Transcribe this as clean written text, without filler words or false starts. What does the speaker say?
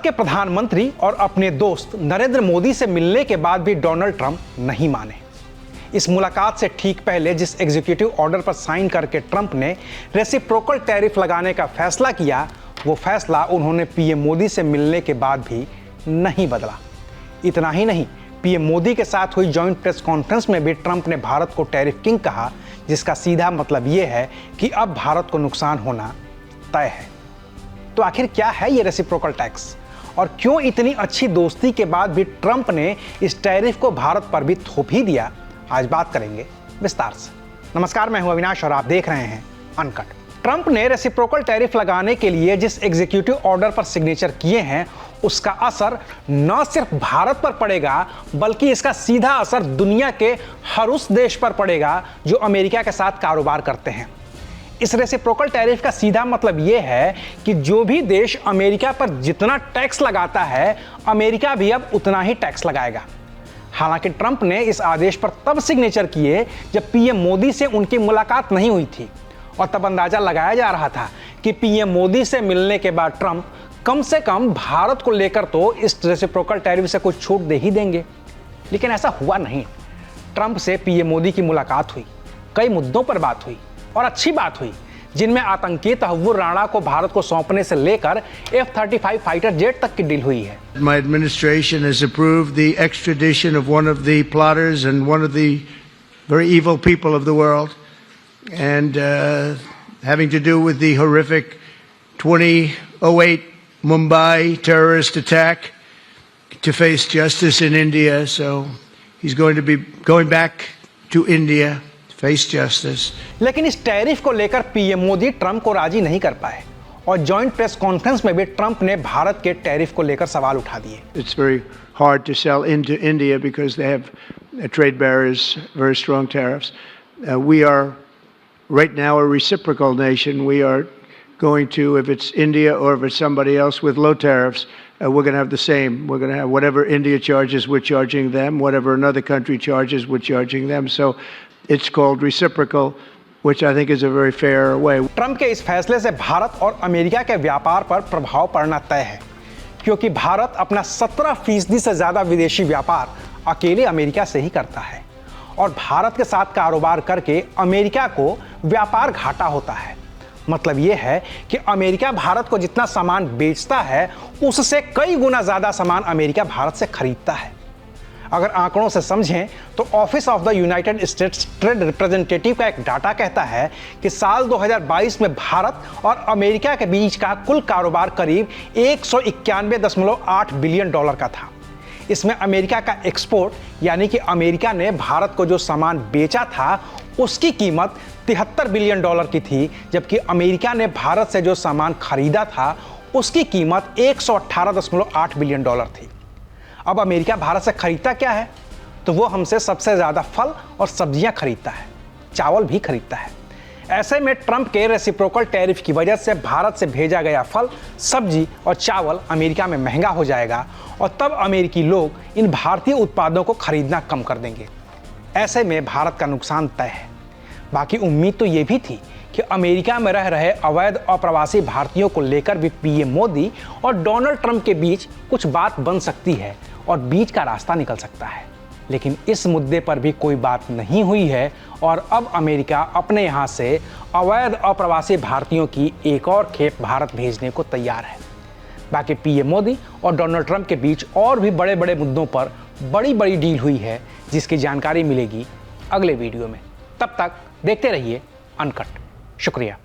भारत के प्रधानमंत्री और अपने दोस्त नरेंद्र मोदी से मिलने के बाद भी डोनाल्ड ट्रंप नहीं माने। इस मुलाकात से ठीक पहले जिस एग्जीक्यूटिव ऑर्डर पर साइन करके ट्रंप ने रेसिप्रोकल टैरिफ लगाने का फैसला किया, वो फैसला उन्होंने पीएम मोदी से मिलने के बाद भी नहीं बदला। इतना ही नहीं, पीएम मोदी के साथ हुई जॉइंट प्रेस कॉन्फ्रेंस में भी ट्रंप ने भारत को टैरिफ किंग कहा, जिसका सीधा मतलब ये है कि अब भारत को नुकसान होना तय है। तो आखिर क्या है ये रेसिप्रोकल टैक्स और क्यों इतनी अच्छी दोस्ती के बाद भी ट्रंप ने इस टैरिफ को भारत पर भी थोप ही दिया, आज बात करेंगे विस्तार से। नमस्कार, मैं हूं अविनाश और आप देख रहे हैं अनकट। ट्रंप ने रेसिप्रोकल टैरिफ लगाने के लिए जिस एग्जीक्यूटिव ऑर्डर पर सिग्नेचर किए हैं, उसका असर न सिर्फ भारत पर पड़ेगा बल्कि इसका सीधा असर दुनिया के हर उस देश पर पड़ेगा जो अमेरिका के साथ कारोबार करते हैं। इस रेसिप्रोकल टैरिफ का सीधा मतलब यह है कि जो भी देश अमेरिका पर जितना टैक्स लगाता है, अमेरिका भी अब उतना ही टैक्स लगाएगा। हालांकि ट्रंप ने इस आदेश पर तब सिग्नेचर किए जब पीएम मोदी से उनकी मुलाकात नहीं हुई थी और तब अंदाजा लगाया जा रहा था कि पीएम मोदी से मिलने के बाद ट्रंप कम से कम भारत को लेकर तो इस रेसिप्रोकल टैरिफ से कुछ छूट दे ही देंगे। लेकिन ऐसा हुआ नहीं। ट्रंप से पीएम मोदी की मुलाकात हुई, कई मुद्दों पर बात हुई और अच्छी बात हुई, जिनमें आतंकी तहव्वुर राणा को भारत को सौंपने से लेकर F-35 फाइटर जेट तक की डील हुई है। My administration has approved the extradition of one of the plotters and one of the very evil people of the world, and having to do with the horrific 2008 Mumbai terrorist attack, to face justice in India. So he's going to be going back to India. Face justice. लेकिन इस tariff को लेकर PM Modi Trump को राजी नहीं कर पाए और जॉइंट प्रेस कॉन्फ्रेंस में भी ट्रंप ने भारत के टैरिफ को लेकर सवाल उठा दिए। It's very hard to sell into India because they have trade barriers, very strong tariffs. We are right now a reciprocal nation. We are going to, if it's India or if it's somebody else with low tariffs, we're going to have the same. We're going to have whatever India charges, we're charging them. Whatever another country charges, we're charging them. So it's called reciprocal, which I think is a very fair way. Trump के इस फैसले से भारत और America के व्यापार पर प्रभाव पड़ना तय है, क्योंकि भारत अपना 17% से ज्यादा विदेशी व्यापार अकेले अमेरिका से ही करता है और भारत के साथ कारोबार करके अमेरिका को व्यापार घाटा होता है। मतलब यह है कि अमेरिका भारत को जितना सामान बेचता है, उससे कई गुना ज्यादा सामान अमेरिका भारत से खरीदता है। अगर आंकड़ों से समझें तो office of the United states trade representative का एक डाटा कहता है कि साल 2022 में भारत और अमेरिका के बीच का कुल कारोबार करीब 191.8 बिलियन डॉलर का था। इसमें अमेरिका का एक्सपोर्ट, यानी कि अमेरिका ने भारत को जो सामान बेचा था, उसकी कीमत 73 बिलियन डॉलर की थी, जबकि अमेरिका ने भारत से जो सामान खरीदा था उसकी कीमत 118.8 बिलियन डॉलर थी। अब अमेरिका भारत से खरीदता क्या है? तो वो हमसे सबसे ज़्यादा फल और सब्जियां खरीदता है, चावल भी खरीदता है। ऐसे में ट्रंप के रेसिप्रोकल टैरिफ की वजह से भारत से भेजा गया फल, सब्जी और चावल अमेरिका में महंगा हो जाएगा और तब अमेरिकी लोग इन भारतीय उत्पादों को खरीदना कम कर देंगे। ऐसे में भारत का नुकसान तय है। बाकी उम्मीद तो ये भी थी कि अमेरिका में रह रहे अवैध अप्रवासी भारतीयों को लेकर भी पीएम मोदी और डोनाल्ड ट्रंप के बीच कुछ बात बन सकती है और बीच का रास्ता निकल सकता है। लेकिन इस मुद्दे पर भी कोई बात नहीं हुई है और अब अमेरिका अपने यहाँ से अवैध अप्रवासी भारतीयों की एक और खेप भारत भेजने को तैयार है। बाकी पीएम मोदी और डोनाल्ड ट्रंप के बीच और भी बड़े बड़े मुद्दों पर बड़ी बड़ी डील हुई है, जिसकी जानकारी मिलेगी अगले वीडियो में। तब तक देखते रहिए अनकट। शुक्रिया।